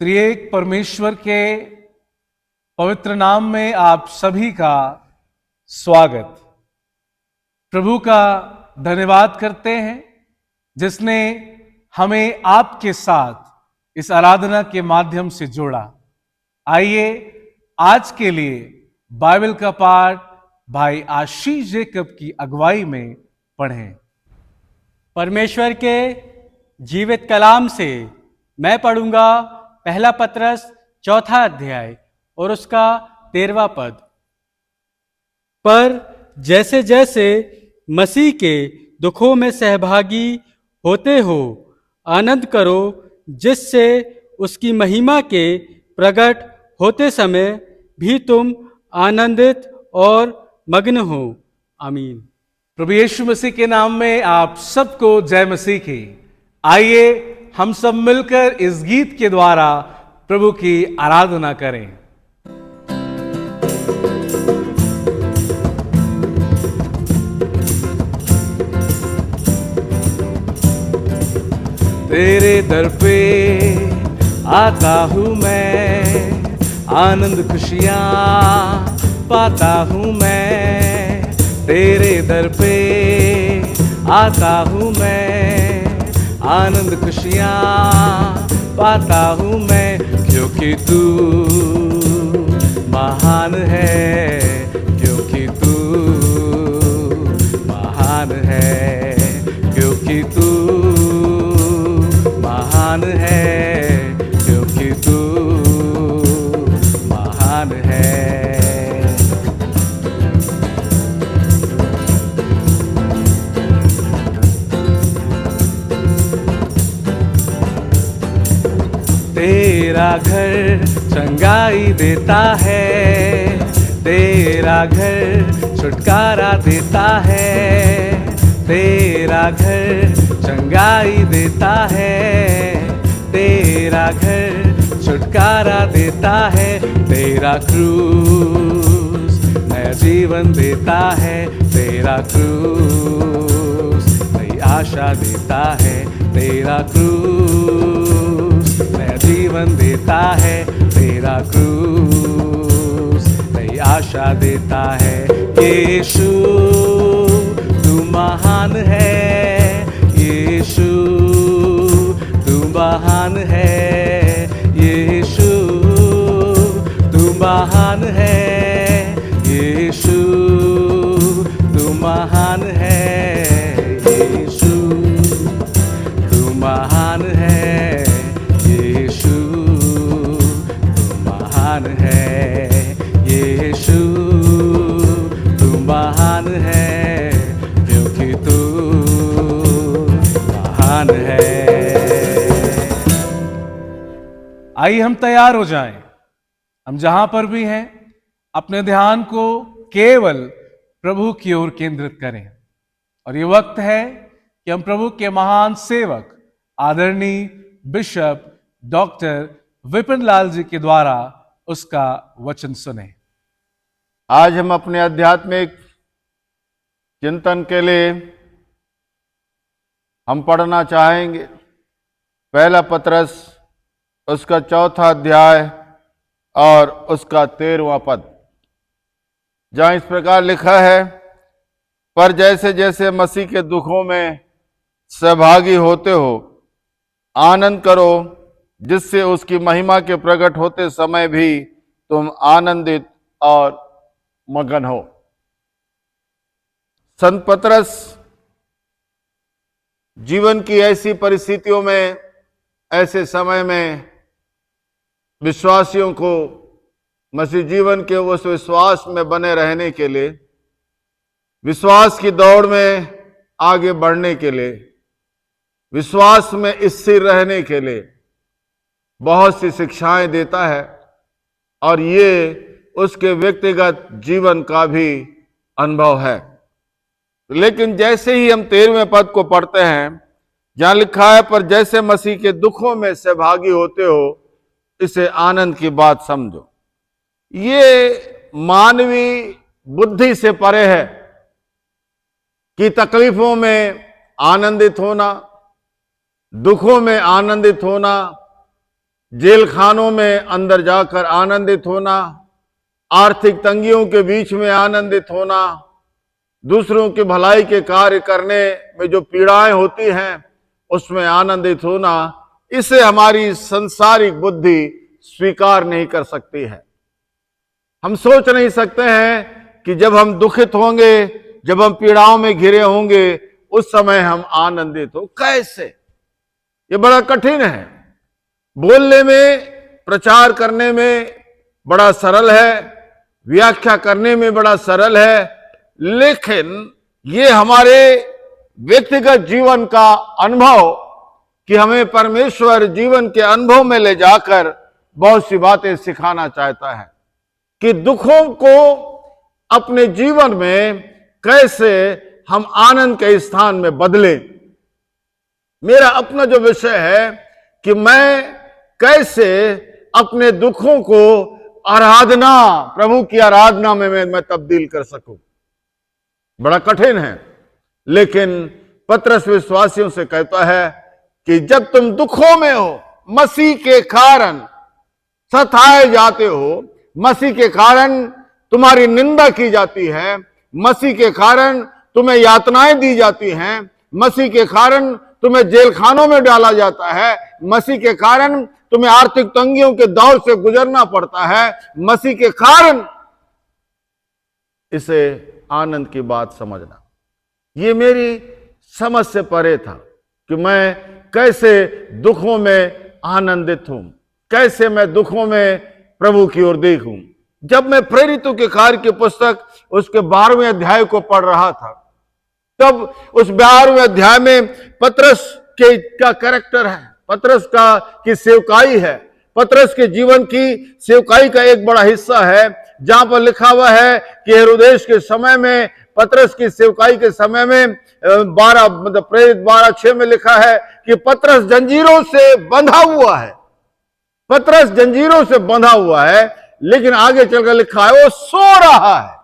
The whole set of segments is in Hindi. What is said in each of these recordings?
त्रिएक परमेश्वर के पवित्र नाम में आप सभी का स्वागत। प्रभु का धन्यवाद करते हैं जिसने हमें आपके साथ इस आराधना के माध्यम से जोड़ा। आइए आज के लिए बाइबल का पाठ भाई आशीष जेकब की अगुवाई में पढ़ें। परमेश्वर के जीवित कलाम से मैं पढ़ूंगा पहला पत्रस 4 अध्याय और उसका 13वां पद। पर जैसे जैसे मसीह के दुखों में सहभागी होते हो आनंद करो, जिससे उसकी महिमा के प्रकट होते समय भी तुम आनंदित और मग्न हो। आमीन। प्रभु यीशु मसीह के नाम में आप सबको जय मसीह की। आइए हम सब मिलकर इस गीत के द्वारा प्रभु की आराधना करें। तेरे दर पे आता हूं मैं, आनंद खुशियां पाता हूं मैं। तेरे दर पे आता हूं मैं, आनंद खुशियां पाता हूं मैं। क्योंकि तू महान है, क्योंकि तू महान है, क्योंकि तू महान है, क्योंकि तू महान है। तेरा घर चंगाई देता है, तेरा घर छुटकारा देता है। तेरा घर चंगाई देता है, तेरा घर छुटकारा देता है। तेरा क्रूस नया जीवन देता है, तेरा क्रूस नई आशा देता है। तेरा क्रूस नया जीवन देता है, तेरा क्रूस नई आशा देता है। यीशु तू महान है, यीशु तू महान है, यीशु तू महान है, यीशु तू महान है, यीशु तू महान है, यीशु तू महान है, यीशु तू महान है, क्योंकि तू महान है। आइए हम तैयार हो जाएं। हम जहां पर भी हैं अपने ध्यान को केवल प्रभु की ओर केंद्रित करें। और ये वक्त है कि हम प्रभु के महान सेवक आदरणीय बिशप डॉक्टर विपिन लाल जी के द्वारा उसका वचन सुने। आज हम अपने आध्यात्मिक चिंतन के लिए हम पढ़ना चाहेंगे पहला पत्रस उसका 4 अध्याय और उसका 13वां पद, जहाँ इस प्रकार लिखा है, पर जैसे जैसे मसीह के दुखों में सहभागी होते हो आनंद करो, जिससे उसकी महिमा के प्रकट होते समय भी तुम आनंदित और मगन हो। संत पतरस जीवन की ऐसी परिस्थितियों में, ऐसे समय में विश्वासियों को मसीह जीवन के उस विश्वास में बने रहने के लिए, विश्वास की दौड़ में आगे बढ़ने के लिए, विश्वास में स्थिर रहने के लिए बहुत सी शिक्षाएं देता है। और ये उसके व्यक्तिगत जीवन का भी अनुभव है। लेकिन जैसे ही हम 13वें पद को पढ़ते हैं, जहां लिखा है, पर जैसे मसीह के दुखों में सहभागी होते हो, इसे आनंद की बात समझो। ये मानवीय बुद्धि से परे है कि तकलीफों में आनंदित होना, दुखों में आनंदित होना जेल खानों में अंदर जाकर आनंदित होना, आर्थिक तंगियों के बीच में आनंदित होना, दूसरों की भलाई के कार्य करने में जो पीड़ाएं होती हैं उसमें आनंदित होना, इसे हमारी संसारिक बुद्धि स्वीकार नहीं कर सकती है। हम सोच नहीं सकते हैं कि जब हम दुखित होंगे, जब हम पीड़ाओं में घिरे होंगे, उस समय हम आनंदित हो। कैसे? ये बड़ा कठिन है। बोलने में, प्रचार करने में बड़ा सरल है, व्याख्या करने में बड़ा सरल है, लेकिन ये हमारे व्यक्तिगत जीवन का अनुभव कि हमें परमेश्वर जीवन के अनुभव में ले जाकर बहुत सी बातें सिखाना चाहता है कि दुखों को अपने जीवन में कैसे हम आनंद के स्थान में बदलें। मेरा अपना जो विषय है कि मैं कैसे अपने दुखों को आराधना, प्रभु की आराधना में मैं तब्दील कर सकूं। बड़ा कठिन है, लेकिन पतरस विश्वासियों से कहता है कि जब तुम दुखों में हो, मसीह के कारण सताए जाते हो, मसीह के कारण तुम्हारी निंदा की जाती है, मसीह के कारण तुम्हें यातनाएं दी जाती हैं, मसीह के कारण तुम्हें जेल खानों में डाला जाता है, मसीह के कारण तुम्हें आर्थिक तंगियों के दौर से गुजरना पड़ता है, मसीह के कारण, इसे आनंद की बात समझना। ये मेरी समझ से परे था कि मैं कैसे दुखों में आनंदित हूं, कैसे मैं दुखों में प्रभु की ओर देखूं। जब मैं प्रेरितों के कार्य की पुस्तक उसके 12वें अध्याय को पढ़ रहा था, तब उस 12वें अध्याय में पतरस का कैरेक्टर है, पतरस की सेवकाई है, पतरस के जीवन की सेवकाई का एक बड़ा हिस्सा है, जहां पर लिखा हुआ है कि हेरोदेस के समय में, पतरस की सेवकाई के समय में 12:6 में लिखा है कि पतरस जंजीरों से बंधा हुआ है। पतरस जंजीरों से बंधा हुआ है, लेकिन आगे चलकर लिखा है वो सो रहा है।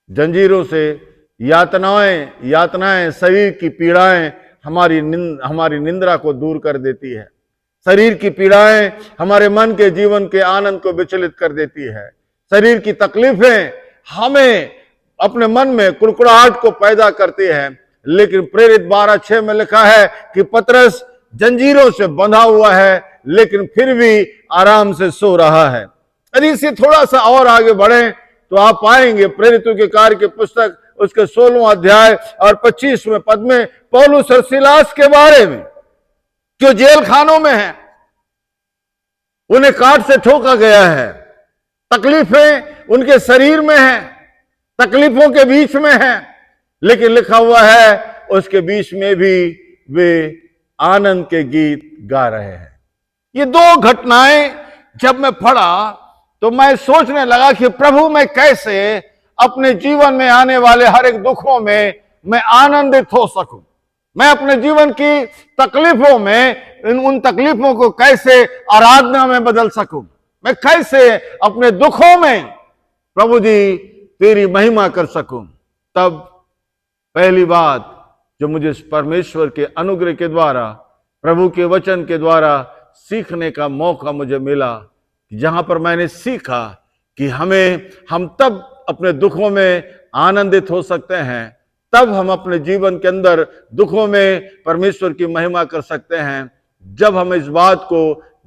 जंजीरों से यातनाएं, शरीर की पीड़ाएं हमारी निंद्रा को दूर कर देती है। शरीर की पीड़ाएं हमारे मन के जीवन के आनंद को विचलित कर देती है। शरीर की तकलीफें हमें अपने मन में कुड़कुड़ाहट को पैदा करती है, लेकिन प्रेरित 12:6 में लिखा है कि पतरस जंजीरों से बंधा हुआ है, लेकिन फिर भी आराम से सो रहा है। यदि इसे थोड़ा सा और आगे बढ़े तो आप पाएंगे प्रेरितों के कार्य की पुस्तक उसके 16वां अध्याय और 25वें पद में पौलुस और सीलास के बारे में, जो जेल खानों में है, उन्हें काट से ठोका गया है, तकलीफें उनके शरीर में हैं, तकलीफों के बीच में हैं, लेकिन लिखा हुआ है उसके बीच में भी वे आनंद के गीत गा रहे हैं। ये दो घटनाएं जब मैं पढ़ा तो मैं सोचने लगा कि प्रभु मैं कैसे अपने जीवन में आने वाले हर एक दुखों में मैं आनंदित हो सकूं। मैं अपने जीवन की तकलीफों में उन तकलीफों को कैसे आराधना में बदल सकूं। मैं कैसे अपने दुखों में प्रभु जी तेरी महिमा कर सकूं। तब पहली बात जो मुझे परमेश्वर के अनुग्रह के द्वारा, प्रभु के वचन के द्वारा सीखने का मौका मुझे मिला, जहां पर मैंने सीखा कि हम तब अपने दुखों में आनंदित हो सकते हैं, तब हम अपने जीवन के अंदर दुखों में परमेश्वर की महिमा कर सकते हैं, जब हम इस बात को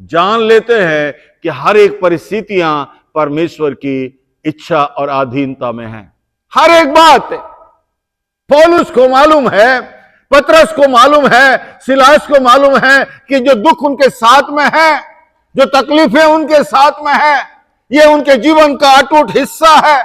जान लेते हैं कि हर एक परिस्थितियां परमेश्वर की इच्छा और अधीनता में हैं। हर एक बात पौलुस को मालूम है, पतरस को मालूम है, सीलास को मालूम है कि जो दुख उनके साथ में है, जो तकलीफें उनके साथ में है, ये उनके जीवन का अटूट हिस्सा है,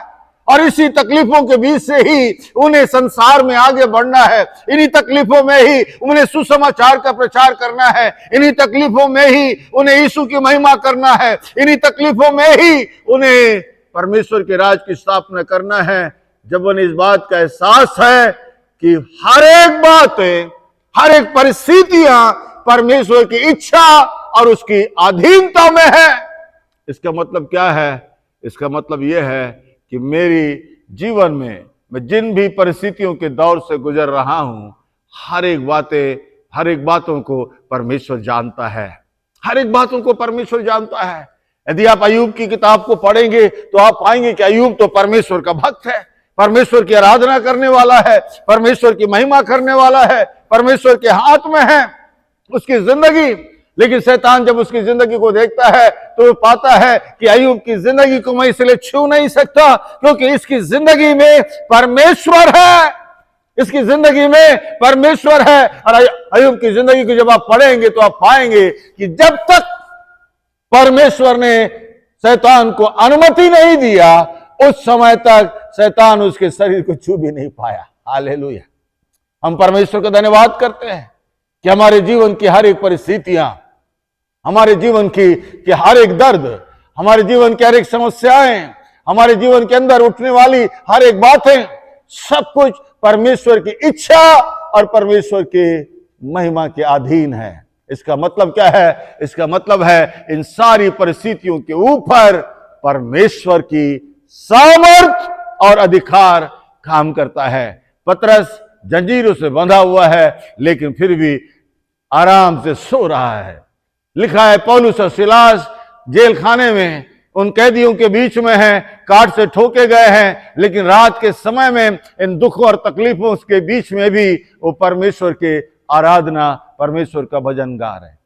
और इसी तकलीफों के बीच से ही उन्हें संसार में आगे बढ़ना है। इन्हीं तकलीफों में ही उन्हें सुसमाचार का प्रचार करना है, इन्हीं तकलीफों में ही उन्हें यीशु की महिमा करना है, इन्हीं तकलीफों में ही उन्हें परमेश्वर के राज की स्थापना करना है। जब उन्हें इस बात का एहसास है कि हर एक बात, हर एक परिस्थितियां परमेश्वर की इच्छा और उसकी अधीनता में है, इसका मतलब क्या है? इसका मतलब यह है कि मेरी जीवन में मैं जिन भी परिस्थितियों के दौर से गुजर रहा हूं, हर एक बातों को परमेश्वर जानता है। हर एक बातों को परमेश्वर जानता है। यदि आप अय्यूब की किताब को पढ़ेंगे तो आप पाएंगे कि अय्यूब तो परमेश्वर का भक्त है, परमेश्वर की आराधना करने वाला है, परमेश्वर की महिमा करने वाला है, परमेश्वर के हाथ में है उसकी जिंदगी। लेकिन शैतान जब उसकी जिंदगी को देखता है तो वो पाता है कि अय्यूब की जिंदगी को मैं इसलिए छू नहीं सकता क्योंकि इसकी जिंदगी में परमेश्वर है, इसकी जिंदगी में परमेश्वर है। और अय्यूब की जिंदगी को जब आप पढ़ेंगे तो आप पाएंगे कि जब तक परमेश्वर ने शैतान को अनुमति नहीं दिया उस समय तक शैतान उसके शरीर को छू भी नहीं पाया। हालेलुया। हम परमेश्वर का धन्यवाद करते हैं कि हमारे जीवन की हर एक परिस्थितियां, हमारे जीवन की हर एक दर्द, हमारे जीवन की हर एक समस्याएं, हमारे जीवन के अंदर उठने वाली हर एक बातें, सब कुछ परमेश्वर की इच्छा और परमेश्वर की महिमा के अधीन है। इसका मतलब क्या है? इसका मतलब है इन सारी परिस्थितियों के ऊपर परमेश्वर की सामर्थ और अधिकार काम करता है। पतरस जंजीरों से बंधा हुआ है लेकिन फिर भी आराम से सो रहा है। लिखा है पौलुस और सिलास जेल खाने में उन कैदियों के बीच में हैं, काट से ठोके गए हैं, लेकिन रात के समय में इन दुखों और तकलीफों के बीच में भी वो परमेश्वर के आराधना, परमेश्वर का भजन गा रहे हैं।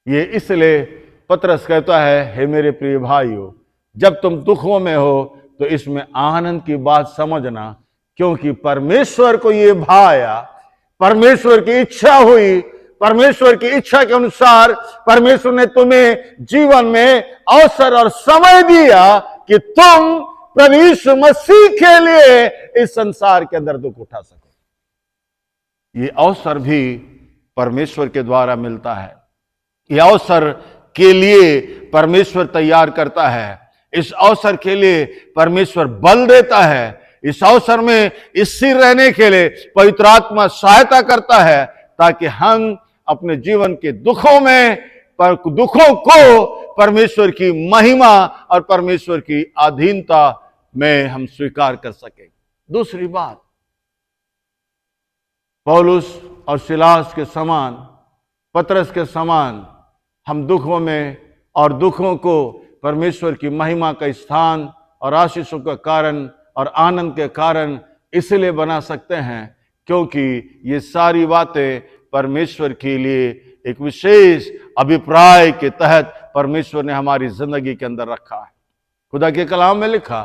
ये इसलिए पतरस कहता है, हे मेरे प्रिय भाइयों, जब तुम दुखों में हो तो इसमें आनंद की बात समझना, क्योंकि परमेश्वर को ये भाया, परमेश्वर की इच्छा हुई, परमेश्वर की इच्छा के अनुसार परमेश्वर ने तुम्हें जीवन में अवसर और समय दिया कि तुम प्रभु यीशु मसीह के लिए इस संसार के अंदर दुख उठा सको। ये अवसर भी परमेश्वर के द्वारा मिलता है। ये अवसर के लिए परमेश्वर तैयार करता है, इस अवसर के लिए परमेश्वर बल देता है, इस अवसर में स्थिर रहने के लिए पवित्र आत्मा सहायता करता है ताकि हम अपने जीवन के दुखों में दुखों को परमेश्वर की महिमा और परमेश्वर की अधीनता में हम स्वीकार कर सके। दूसरी बात, पौलुस और सिलास के समान, पतरस के समान हम दुखों में और दुखों को परमेश्वर की महिमा का स्थान और आशीषों का कारण और आनंद के कारण इसलिए बना सकते हैं क्योंकि ये सारी बातें परमेश्वर के लिए एक विशेष अभिप्राय के तहत परमेश्वर ने हमारी जिंदगी के अंदर रखा है। खुदा के कलाम में लिखा,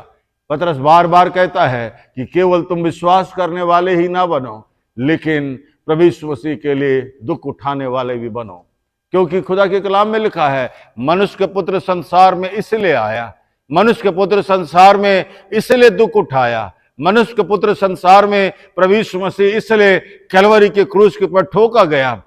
पतरस बार बार कहता है कि केवल तुम विश्वास करने वाले ही ना बनो, लेकिन प्रभु यीशु मसीह के लिए दुख उठाने वाले भी बनो। क्योंकि खुदा के कलाम में लिखा है, मनुष्य के पुत्र संसार में इसलिए आया, मनुष्य के पुत्र संसार में इसलिए दुख उठाया, मनुष्य के पुत्र संसार में प्रभु यीशु मसीह इसलिए कलवरी के क्रूस के ऊपर ठोका गया,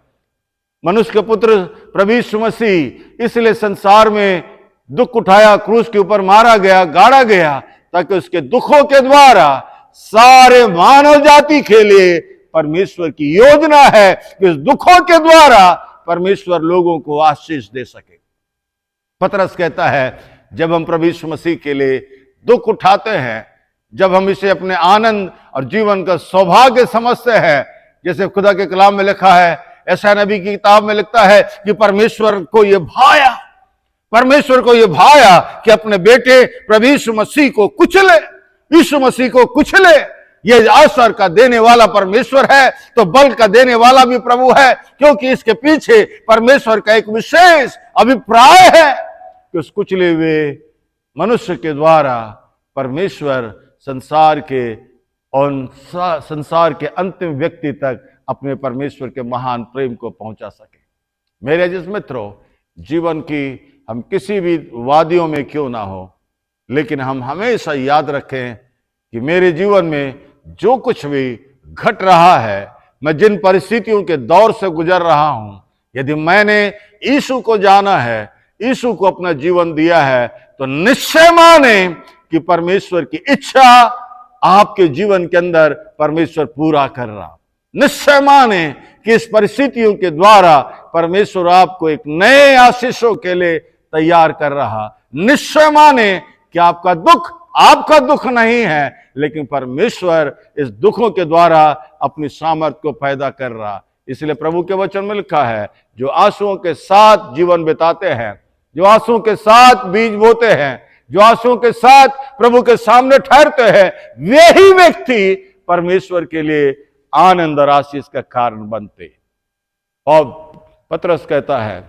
मनुष्य के पुत्र प्रभु यीशु मसीह इसलिए संसार में दुख उठाया, क्रूस के ऊपर मारा गया, गाड़ा गया, ताकि उसके दुखों के द्वारा सारे मानव जाति के लिए परमेश्वर की योजना है कि उस दुखों के द्वारा परमेश्वर लोगों को आशीष दे सके। पतरस कहता है, जब हम प्रभु यीशु मसीह के लिए दुख उठाते हैं, जब हम इसे अपने आनंद और जीवन का सौभाग्य समझते हैं, जैसे खुदा के कलाम में लिखा है, ऐसा नबी की किताब में लिखता है कि परमेश्वर को यह भाया, परमेश्वर को यह भाया कि अपने बेटे प्रभु यीशु मसीह को कुचले, यीशु मसीह को कुचले। यह अवसर का देने वाला परमेश्वर है तो बल का देने वाला भी प्रभु है, क्योंकि इसके पीछे परमेश्वर का एक विशेष अभिप्राय है कि उस कुचले हुए मनुष्य के द्वारा परमेश्वर संसार के अंतिम व्यक्ति तक अपने परमेश्वर के महान प्रेम को पहुंचा सके। मेरे अजीज मित्रों, जीवन की हम किसी भी वादियों में क्यों ना हो, लेकिन हम हमेशा याद रखें कि मेरे जीवन में जो कुछ भी घट रहा है, मैं जिन परिस्थितियों के दौर से गुजर रहा हूं, यदि मैंने यीशु को जाना है, यीशु को अपना जीवन दिया है, तो निश्चय माने कि परमेश्वर की इच्छा आपके जीवन के अंदर परमेश्वर पूरा कर रहा। निश्चय माने कि इस परिस्थितियों के द्वारा परमेश्वर आपको एक नए आशीषों के लिए तैयार कर रहा। निश्चय माने कि आपका दुख नहीं है, लेकिन परमेश्वर इस दुखों के द्वारा अपनी सामर्थ को पैदा कर रहा। इसलिए प्रभु के वचन में लिखा है, जो आंसुओं के साथ जीवन बिताते हैं, जो आंसुओं के साथ बीज बोते हैं, जो आंसुओं के साथ प्रभु के सामने ठहरते हैं, वे ही व्यक्ति परमेश्वर के लिए आनंद और आशीष का कारण बनते। और पतरस कहता है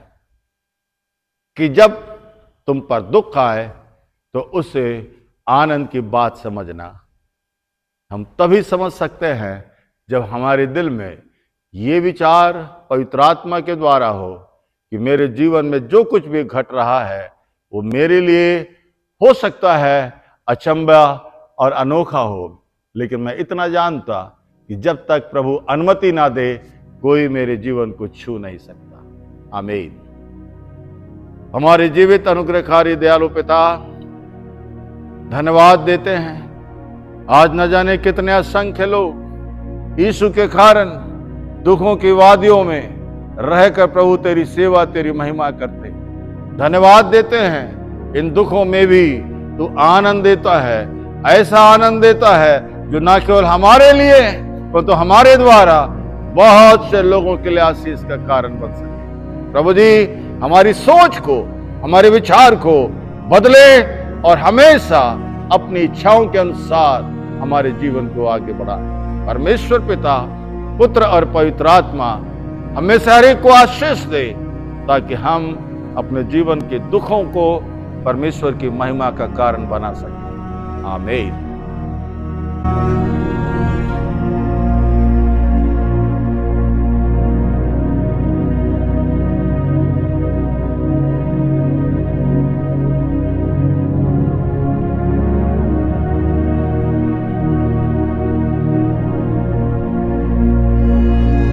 कि जब तुम पर दुख आए तो उसे आनंद की बात समझना। हम तभी समझ सकते हैं जब हमारे दिल में ये विचार पवित्र आत्मा के द्वारा हो कि मेरे जीवन में जो कुछ भी घट रहा है वो मेरे लिए हो सकता है अचंभा और अनोखा हो, लेकिन मैं इतना जानता कि जब तक प्रभु अनुमति ना दे कोई मेरे जीवन को छू नहीं सकता। आमीन। हमारे जीवित अनुग्रहकारी दयालु पिता, धन्यवाद देते हैं। आज न जाने कितने असंख्य लोग यीशु के कारण दुखों की वादियों में रहकर प्रभु तेरी सेवा, तेरी महिमा करते। धन्यवाद देते हैं, इन दुखों में भी तू आनंद देता है, ऐसा आनंद देता है जो न केवल हमारे लिए परंतु तो हमारे द्वारा बहुत से लोगों के लिए आशीष का कारण बन सके। प्रभु जी, हमारी सोच को, हमारे विचार को बदले और हमेशा अपनी इच्छाओं के अनुसार हमारे जीवन को आगे बढ़ाए। परमेश्वर पिता, पुत्र और पवित्र आत्मा हमेशा हर एक को आशीष दे, ताकि हम अपने जीवन के दुखों को परमेश्वर की महिमा का कारण बना सकें। आमीन।